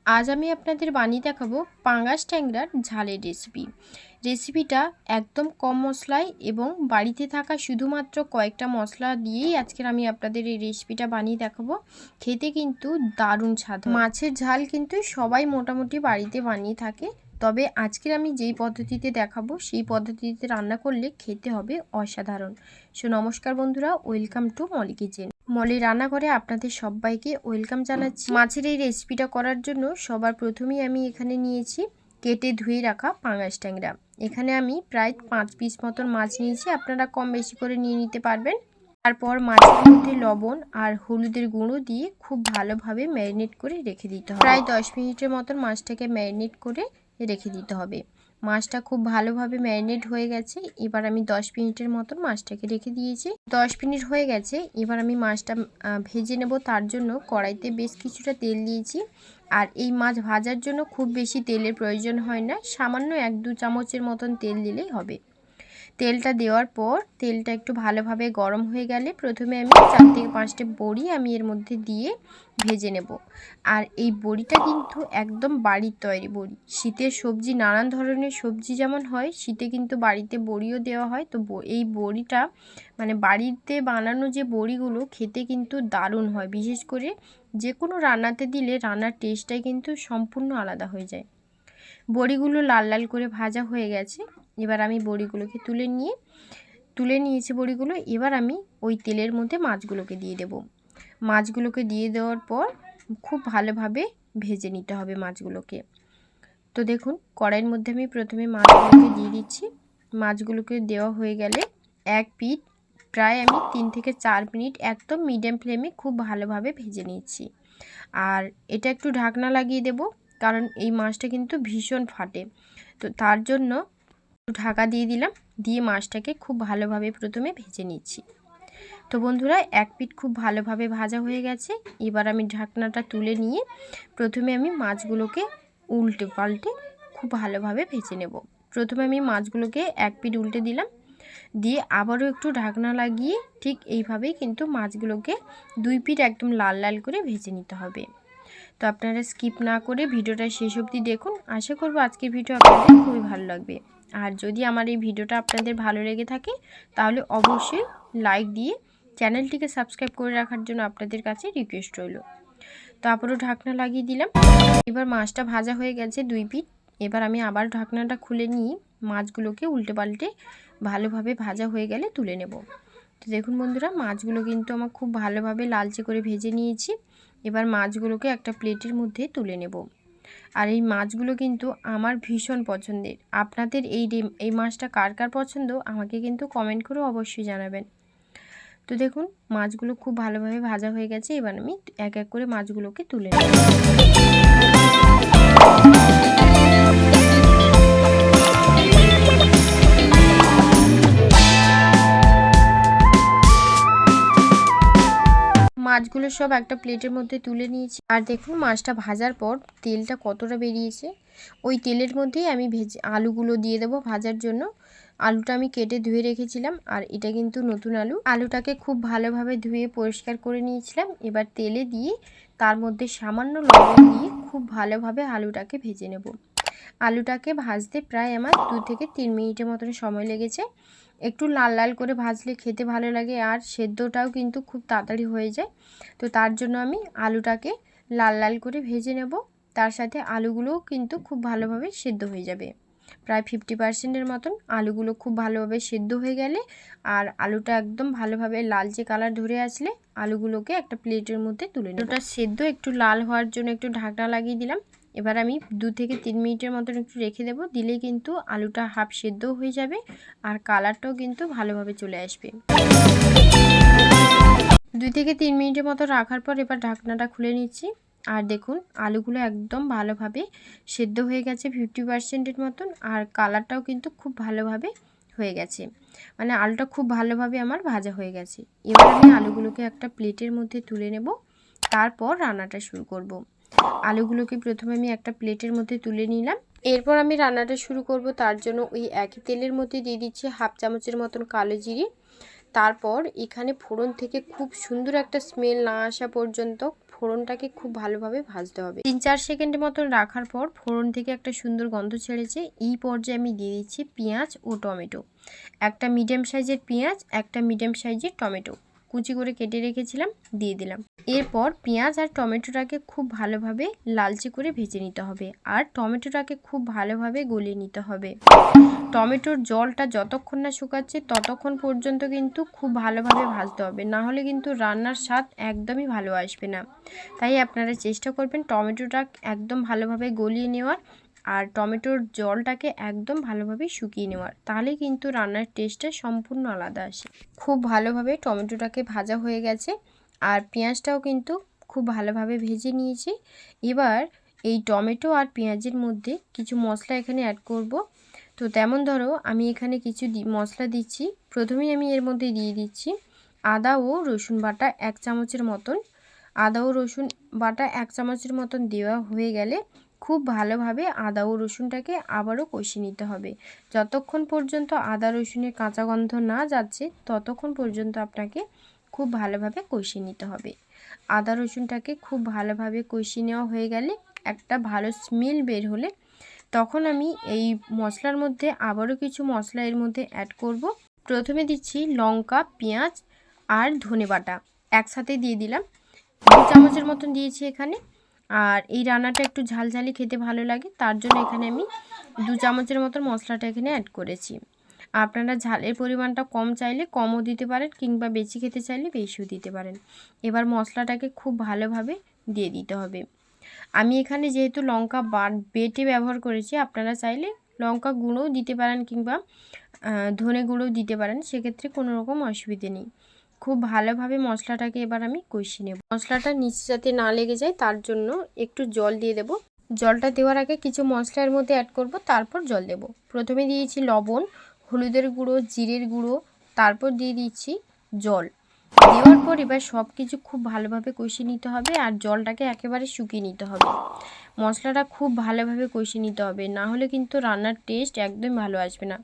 আজ আমি আপনাদের বানিয়ে দেখাবো পাঙ্গাস ট্যাংরার ঝালের রেসিপিটা একদম কম মশলায় এবং বাড়িতে থাকা শুধুমাত্র কয়েকটা মশলা দিয়েই আজকের আমি আপনাদের এই রেসিপিটা বানিয়ে দেখাবো। খেতে কিন্তু দারুণ স্বাদ। মাছের ঝাল কিন্তু সবাই মোটামুটি বাড়িতে বানিয়ে থাকে, তবে আজকের আমি যেই পদ্ধতিতে দেখাবো সেই পদ্ধতিতে রান্না করলে খেতে হবে অসাধারণ। নমস্কার বন্ধুরা, welcome to Molly kitchen. Molly রান্নাঘরে আপনাদের সবাইকে ওয়েলকাম জানাচ্ছি। মাছের এই রেসিপিটা করার জন্য সবার প্রথমেই আমি এখানে নিয়েছি কেটে ধুয়ে রাখা পাঙ্গাস ট্যাংরা। এখানে আমি প্রায় 5 পিস মতন মাছ নিয়েছি, আপনারা কম বেশি করে নিয়ে নিতে পারবেন। তারপর মাছের মধ্যে লবণ আর হলুদের গুঁড়ো দিয়ে খুব ভালোভাবে ম্যারিনেট করে রেখে দিতে হবে। প্রায় 10 মিনিটের মতন মাছটাকে ম্যারিনেট করে রেখে দিতে হবে। মাছটা খুব ভালোভাবে ম্যারিনেট হয়ে গেছে। এবার আমি 10 মিনিটের মতন মাছটাকে রেখে দিয়েছি। 10 মিনিট হয়ে গেছে। এবার আমি মাছটা ভেজে নেব। তার জন্য কড়াইতে বেশ কিছুটা তেল দিয়েছি। আর এই মাছ ভাজার জন্য খুব বেশি তেলের প্রয়োজন হয় না, সামান্য 1-2 চামচের মতন তেল দিলেই হবে। তেলটা দেওয়ার পর তেলটা একটু ভালোভাবে গরম হয়ে গেলে প্রথমে আমি 4 থেকে 5টা বড়ি আমি এর মধ্যে দিয়ে ভেজে নেব। আর এই বড়িটা কিন্তু একদম বাড়ির তৈরি বড়ি। শীতের সবজি, নানান ধরনের সবজি যেমন হয়, শীতে কিন্তু বাড়িতে বড়িও দেওয়া হয়। তো এই বড়িটা মানে বাড়িতে বানানো যে বড়িগুলো খেতে কিন্তু দারুণ হয়। বিশেষ করে যে কোনো রান্নাতে দিলে রান্নার টেস্টটাই কিন্তু সম্পূর্ণ আলাদা হয়ে যায়। বড়িগুলো লাল লাল করে ভাজা হয়ে গেছে। এবার আমি বড়িগুলোকে তুলে নিয়েছি বড়িগুলো। এবার আমি ওই তেলের মধ্যে মাছগুলোকে দিয়ে দেব। মাছগুলোকে দিয়ে দেওয়ার পর খুব ভালোভাবে ভেজে নিতে হবে মাছগুলোকে। তো দেখুন, কড়াইয়ের মধ্যে আমি প্রথমে মাছগুলোকে দিয়ে দিচ্ছি। মাছগুলোকে দেওয়া হয়ে গেলে এক পিঠ প্রায় আমি 3 থেকে 4 মিনিট একদম মিডিয়াম ফ্লেমে খুব ভালোভাবে ভেজে নিচ্ছি। আর এটা একটু ঢাকনা লাগিয়ে দেব, কারণ এই মাছটা কিন্তু ভীষণ ফাটে। তো তার জন্য ঢাকা দিয়ে দিলাম, দিয়ে মাছটাকে খুব ভালোভাবে প্রথমে ভেজে নিচ্ছি। তো বন্ধুরা, এক পিঠ খুব ভালোভাবে ভাজা হয়ে গেছে। এবার আমি ঢাকনাটা তুলে নিয়ে প্রথমে আমি মাছগুলোকে উল্টে পাল্টে খুব ভালোভাবে ভেজে নেব। প্রথমে আমি মাছগুলোকে এক পিঠ উল্টে দিলাম, দিয়ে আবারও একটু ঢাকনা লাগিয়ে ঠিক এইভাবেই কিন্তু মাছগুলোকে 2 পিঠ একদম লাল লাল করে ভেজে নিতে হবে। তো আপনারা স্কিপ না করে ভিডিওটা শেষ অবধি দেখুন। আশা করব আজকের ভিডিও আপনাদের খুবই ভালো লাগবে। আর যদি আমার এই ভিডিওটা আপনাদের ভালো লেগে থাকে তাহলে অবশ্যই লাইক দিয়ে চ্যানেলটিকে সাবস্ক্রাইব করে রাখার জন্য আপনাদের কাছে রিকোয়েস্ট রইল। তারপরও ঢাকনা লাগিয়ে দিলাম। এবার মাছটা ভাজা হয়ে গেছে 2 পিঠ। এবার আমি আবার ঢাকনাটা খুলে নিয়ে মাছগুলোকে উল্টে পাল্টে ভালোভাবে ভাজা হয়ে গেলে তুলে নেব। তো দেখুন বন্ধুরা, মাছগুলো কিন্তু আমার খুব ভালোভাবে লালচে করে ভেজে নিয়েছি। এবার মাছগুলোকে একটা প্লেটের মধ্যে তুলে নেব। আর এই মাছগুলো কিন্তু আমার ভীষণ পছন্দের। আপনাদের এই মাছটা কার কার পছন্দ আমাকে কিন্তু কমেন্ট করে অবশ্যই জানাবেন। তো দেখুন, মাছগুলো খুব ভালোভাবে ভাজা হয়ে গেছে। এবার আমি এক এক করে মাছগুলোকে তুলে নেব। মাছগুলো সব একটা প্লেটের মধ্যে তুলে নিয়েছি। আর দেখুন, মাছটা ভাজার পর তেলটা কতটা বেরিয়েছে। ওই তেলের মধ্যেই আমি আলুগুলো দিয়ে দেবো ভাজার জন্য। আলুটা আমি কেটে ধুয়ে রেখেছিলাম, আর এটা কিন্তু নতুন আলু। আলুটাকে খুব ভালোভাবে ধুয়ে পরিষ্কার করে নিয়েছিলাম। এবার তেলে দিয়ে তার মধ্যে সামান্য লবণ দিয়ে খুব ভালোভাবে আলুটাকে ভেজে নেব। আলুটাকে ভাজতে প্রায় আমার 2 থেকে 3 মিনিটের মতন সময় লেগেছে। একটু লাল লাল করে ভাজলে খেতে ভালো লাগে, আর সেদ্ধটাও কিন্তু খুব তাড়াতাড়ি হয়ে যায়। তো তার জন্য আমি আলুটাকে লাল লাল করে ভেজে নেব। তার সাথে আলুগুলোও কিন্তু খুব ভালোভাবে সেদ্ধ হয়ে যাবে। প্রায় 50%-এর মতন আলুগুলো খুব ভালোভাবে সেদ্ধ হয়ে গেলে আর আলুটা একদম ভালোভাবে লালচে কালার ধরে আসলে আলুগুলোকে একটা প্লেটের মধ্যে তুলে নেব। আলুটা সেদ্ধ একটু লাল হওয়ার জন্য একটু ঢাকনা লাগিয়ে দিলাম। এবার আমি 2 থেকে 3 মিনিটের মতন একটু রেখে দেবো। দিলেই কিন্তু আলুটা হাফ সেদ্ধ হয়ে যাবে আর কালারটাও কিন্তু ভালোভাবে চলে আসবে। 2 থেকে 3 মিনিটের মতো রাখার পর এবার ঢাকনাটা খুলে নিচ্ছি। আর দেখুন, আলুগুলো একদম ভালোভাবে সেদ্ধ হয়ে গেছে 50%-এর মতন, আর কালারটাও কিন্তু খুব ভালোভাবে হয়ে গেছে। মানে আলুটা খুব ভালোভাবে আমার ভাজা হয়ে গেছে। এবার আমি আলুগুলোকে একটা প্লেটের মধ্যে তুলে নেব, তারপর রান্নাটা শুরু করব। আলুগুলোকে প্রথমে আমি একটা প্লেটের মধ্যে তুলে নিলাম। এরপর আমি রান্নাটা শুরু করব। তার জন্য ওই একই তেলের মধ্যে দিয়ে দিচ্ছি হাফ চামচের মতন কালো জিরে। তারপর এখানে ফোড়ন থেকে খুব সুন্দর একটা স্মেল না আসা পর্যন্ত ফোড়নটাকে খুব ভালোভাবে ভাজতে হবে। 3-4 সেকেন্ডের মতন রাখার পর ফোড়ন থেকে একটা সুন্দর গন্ধ ছেড়েছে। এই পর্যায়ে আমি দিয়ে দিচ্ছি পেঁয়াজ ও টমেটো। একটা মিডিয়াম সাইজের পেঁয়াজ, একটা মিডিয়াম সাইজের টমেটো কুচি করে কেটে রেখেছিলাম, দিয়ে দিলাম। এরপর পেঁয়াজ আর টমেটোটাকে খুব ভালোভাবে লালচে করে ভেজে নিতে হবে আর টমেটোটাকে খুব ভালোভাবে গলিয়ে নিতে হবে। টমেটোর জলটা যতক্ষণ না শুকাচ্ছে ততক্ষণ পর্যন্ত কিন্তু খুব ভালোভাবে ভাজতে হবে, না হলে কিন্তু রান্নার স্বাদ একদমই ভালো আসবে না। তাই আপনারা চেষ্টা করবেন টমেটোটা একদম ভালোভাবে গলিয়ে নেওয়ার আর টমেটোর জলটাকে একদম ভালোভাবে শুকিয়ে নেওয়ার, তাহলে কিন্তু রান্নার টেস্টটা সম্পূর্ণ আলাদা আসে। খুব ভালোভাবে টমেটোটাকে ভাজা হয়ে গেছে আর পেঁয়াজটাও কিন্তু খুব ভালোভাবে ভেজে নিয়েছি। এবার এই টমেটো আর পেঁয়াজের মধ্যে কিছু মশলা এখানে অ্যাড করব। তো তেমন ধরো আমি এখানে কিছু মশলা দিচ্ছি। প্রথমেই আমি এর মধ্যে দিয়ে দিচ্ছি আদা ও রসুন বাটা 1 চামচের মতন। আদা ও রসুন বাটা 1 চামচের মতন দেওয়া হয়ে গেলে খুব ভালোভাবে আদা ও রসুনটাকে আবারও কষিয়ে নিতে হবে। যতক্ষণ পর্যন্ত আদা রসুনের কাঁচা গন্ধ না যাচ্ছে ততক্ষণ পর্যন্ত আপনাকে খুব ভালোভাবে কষিয়ে নিতে হবে। আদা রসুনটাকে খুব ভালোভাবে কষিয়ে নেওয়া হয়ে গেলে একটা ভালো স্মেল বের হলে তখন আমি এই মশলার মধ্যে আবারও কিছু মশলা এর মধ্যে অ্যাড করব। প্রথমে দিচ্ছি লঙ্কা, পেঁয়াজ আর ধনে বাটা একসাথে দিয়ে দিলাম। 2 চামচের মতন দিয়েছি এখানে। আর এই রান্নাটা একটু ঝালঝালি খেতে ভালো লাগে, তার জন্য এখানে আমি 2 চামচের মতন মশলাটা এখানে অ্যাড করেছি। আপনারা ঝালের পরিমাণটা কম চাইলে কমও দিতে পারেন কিংবা বেশি খেতে চাইলে বেশিও দিতে পারেন। এবার মশলাটাকে খুব ভালোভাবে দিয়ে দিতে হবে। আমি এখানে যেহেতু লঙ্কা বেটে ব্যবহার করেছি, আপনারা চাইলে লঙ্কা গুঁড়োও দিতে পারেন কিংবা ধনে গুঁড়োও দিতে পারেন, সেক্ষেত্রে কোনো রকম অসুবিধে নেই। খুব ভালোভাবে মশলাটাকে এবার আমি কষিয়ে নেব। মশলাটা নিচে যাতে না লেগে যায় তার জন্য একটু জল দিয়ে দেব। জলটা দেওয়ার আগে কিছু মশলার মধ্যে অ্যাড করব, তারপর জল দেব। প্রথমে দিয়েছি লবণ, হলুদের গুঁড়ো, জিরের গুঁড়ো, তারপর দিয়ে দিচ্ছি জল। দেওয়ার পর এবার সব কিছু খুব ভালোভাবে কষিয়ে নিতে হবে আর জলটাকে একেবারে শুকিয়ে নিতে হবে। মশলাটা খুব ভালোভাবে কষিয়ে নিতে হবে, না হলে কিন্তু রান্নার টেস্ট একদম ভালো আসবে না।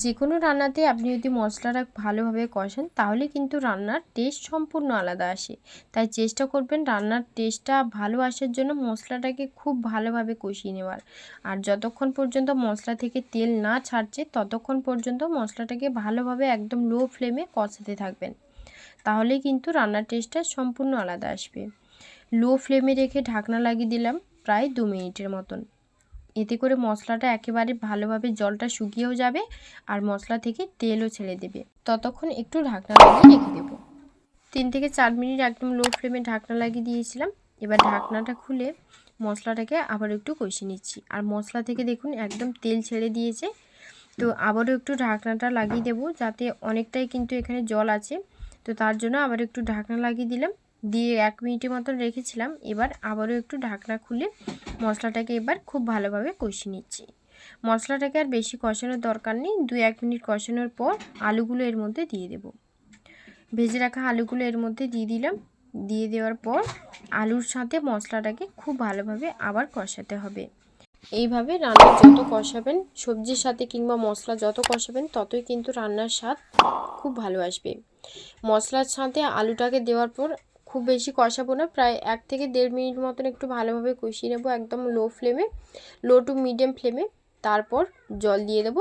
যে কোনো রান্নাতে আপনি যদি মশলাটা ভালোভাবে কষান তাহলে কিন্তু রান্নার টেস্ট সম্পূর্ণ আলাদা আসে। তাই চেষ্টা করবেন রান্নার টেস্টটা ভালো আসার জন্য মশলাটাকে খুব ভালোভাবে কষিয়ে নেওয়ার। আর যতক্ষণ পর্যন্ত মশলা থেকে তেল না ছাড়ছে ততক্ষণ পর্যন্ত মশলাটাকে ভালোভাবে একদম লো ফ্লেমে কষাতে থাকবেন, তাহলে কিন্তু রান্নার টেস্টটা সম্পূর্ণ আলাদা আসবে। লো ফ্লেমে রেখে ঢাকনা লাগিয়ে দিলাম প্রায় 2 মিনিটের মতন। এতে করে মশলাটা একেবারে ভালোভাবে জলটা শুকিয়েও যাবে আর মশলা থেকে তেলও ছেড়ে দেবে। ততক্ষণ একটু ঢাকনা লাগিয়ে রেখে দেব। 3 থেকে 4 মিনিট একদম লো ফ্লেমে ঢাকনা লাগিয়ে দিয়েছিলাম। এবার ঢাকনাটা খুলে মশলাটাকে আবার একটু কষিয়ে নিচ্ছি। আর মশলা থেকে দেখুন একদম তেল ছেড়ে দিয়েছে। তো আবারও একটু ঢাকনাটা লাগিয়ে দেব, যাতে অনেকটাই কিন্তু এখানে জল আছে। তো তার জন্য আবার একটু ঢাকনা লাগিয়ে দিলাম, দিয়ে 1 মিনিটের মতন রেখেছিলাম। এবার আবারও একটু ঢাকনা খুলে মশলাটাকে এবার খুব ভালোভাবে কষিয়ে নিচ্ছি। মশলাটাকে আর বেশি কষানোর দরকার নেই। 2-1 মিনিট কষানোর পর আলুগুলো এর মধ্যে দিয়ে দেব। ভেজে রাখা আলুগুলো এর মধ্যে দিয়ে দিলাম। দিয়ে দেওয়ার পর আলুর সাথে মশলাটাকে খুব ভালোভাবে আবার কষাতে হবে। এইভাবে রান্না যত কষাবেন, সবজির সাথে কিংবা মশলা যত কষাবেন ততই কিন্তু রান্নার স্বাদ খুব ভালো আসবে। মশলার সাথে আলুটাকে দেওয়ার পর খুব বেশি কষাবো না, প্রায় 1 থেকে 1.5 মিনিট মতন একটু ভালোভাবে কষিয়ে নেব একদম লো ফ্লেমে, লো টু মিডিয়াম ফ্লেমে। তারপর জল দিয়ে দেব।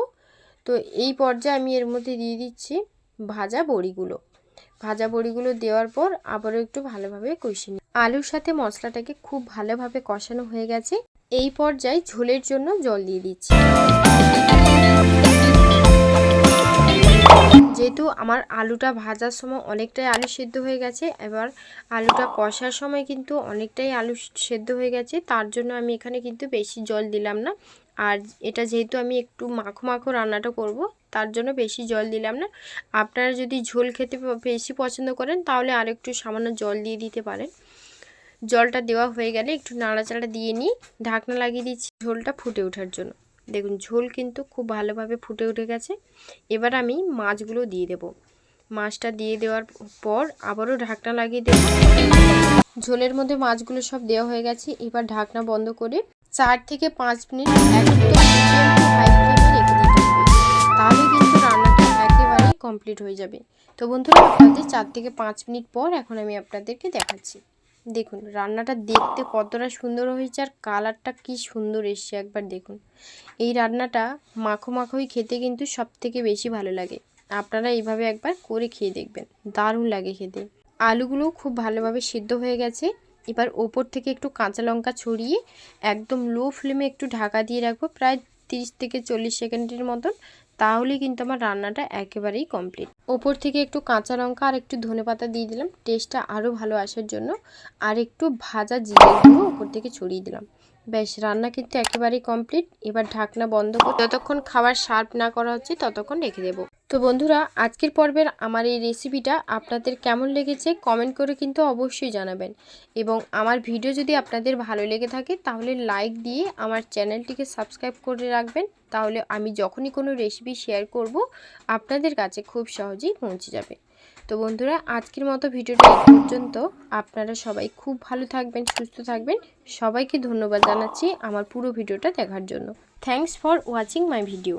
তো এই পর্যায়ে আমি এর মধ্যে দিয়ে দিচ্ছি ভাজা বড়িগুলো। ভাজা বড়িগুলো দেওয়ার পর আবারও একটু ভালোভাবে কষিয়ে নিই। আলুর সাথে মশলাটাকে খুব ভালোভাবে কষানো হয়ে গেছে। এই পর্যায়ে ঝোলের জন্য জল দিয়ে দিচ্ছি। যেহেতু আমার আলুটা ভাজার সময় অনেকটাই আলু সেদ্ধ হয়ে গেছে, এবার আলুটা কষার সময় কিন্তু অনেকটাই আলু সেদ্ধ হয়ে গেছে, তার জন্য আমি এখানে কিন্তু বেশি জল দিলাম না। আর এটা যেহেতু আমি একটু মাখো মাখো রান্নাটা করব, তার জন্য বেশি জল দিলাম না। আপনারা যদি ঝোল খেতে বেশি পছন্দ করেন তাহলে আর একটু সামান্য জল দিয়ে দিতে পারেন। জলটা দেওয়া হয়ে গেলে একটু নাড়াচাড়া দিয়ে নিই, ঢাকনা লাগিয়ে দিচ্ছি ঝোলটা ফুটে ওঠার জন্য। দেখুন ঝোল কিন্তু খুব ভালোভাবে ফুটে উঠে গেছে। এবার আমি মাছগুলো দিয়ে দেব। মাছটা দিয়ে দেওয়ার পর আবারও ঢাকনা লাগিয়ে দেব। ঝোলের মধ্যে মাছগুলো সব দেওয়া হয়ে গেছে। এবার ঢাকনা বন্ধ করে 4 থেকে 5 মিনিট একদম মিডিয়াম টু হাই ফ্লেমে রেখে দিতে হবে, তাহলে কিন্তু রান্নাটা একেবারেই কমপ্লিট হয়ে যাবে। তো বন্ধুরা, আপনাদের 4 থেকে 5 মিনিট পর এখন আমি আপনাদেরকে দেখাচ্ছি। দেখুন রান্নাটা দেখতে কতটা সুন্দর হয়েছে আর কালারটা কি সুন্দর এসছে, একবার দেখুন। এই রান্নাটা মাখো মাখোই খেতে কিন্তু সবথেকে বেশি ভালো লাগে। আপনারা এইভাবে একবার করে খেয়ে দেখবেন, দারুণ লাগে খেতে। আলুগুলো খুব ভালোভাবে সিদ্ধ হয়ে গেছে। এবার ওপর থেকে একটু কাঁচা লঙ্কা ছড়িয়ে একদম লো ফ্লেমে একটু ঢাকা দিয়ে রাখবো প্রায় 30 থেকে 40 সেকেন্ডের মতন। তাহলেই কিন্তু আমার রান্নাটা একেবারেই কমপ্লিট। ওপর থেকে একটু কাঁচা লঙ্কা আর একটু ধনেপাতা দিয়ে দিলাম টেস্টটা আরও ভালো আসার জন্য। আর একটু ভাজা জিরে গুঁড়ো ওপর থেকে ছড়িয়ে দিলাম। ব্যাস, রান্না কিন্তু একেবারেই কমপ্লিট। এবার ঢাকনা বন্ধ করে যতক্ষণ খাবার সার্ভ না করা হচ্ছে ততক্ষণ রেখে দেবো। তো বন্ধুরা, আজকের পর্বের আমার এই রেসিপিটা আপনাদের কেমন লেগেছে কমেন্ট করে কিন্তু অবশ্যই জানাবেন। এবং আমার ভিডিও যদি আপনাদের ভালো লেগে থাকে তাহলে লাইক দিয়ে আমার চ্যানেলটিকে সাবস্ক্রাইব করে রাখবেন। তাহলে আমি যখনই কোনো রেসিপি শেয়ার করব আপনাদের কাছে খুব সহজেই পৌঁছে যাবে। তো বন্ধুরা, আজকের মতো ভিডিওটা এই পর্যন্ত। আপনারা সবাই খুব ভালো থাকবেন, সুস্থ থাকবেন। সবাইকে ধন্যবাদ জানাচ্ছি আমার পুরো ভিডিওটা দেখার জন্য। Thanks for watching my video.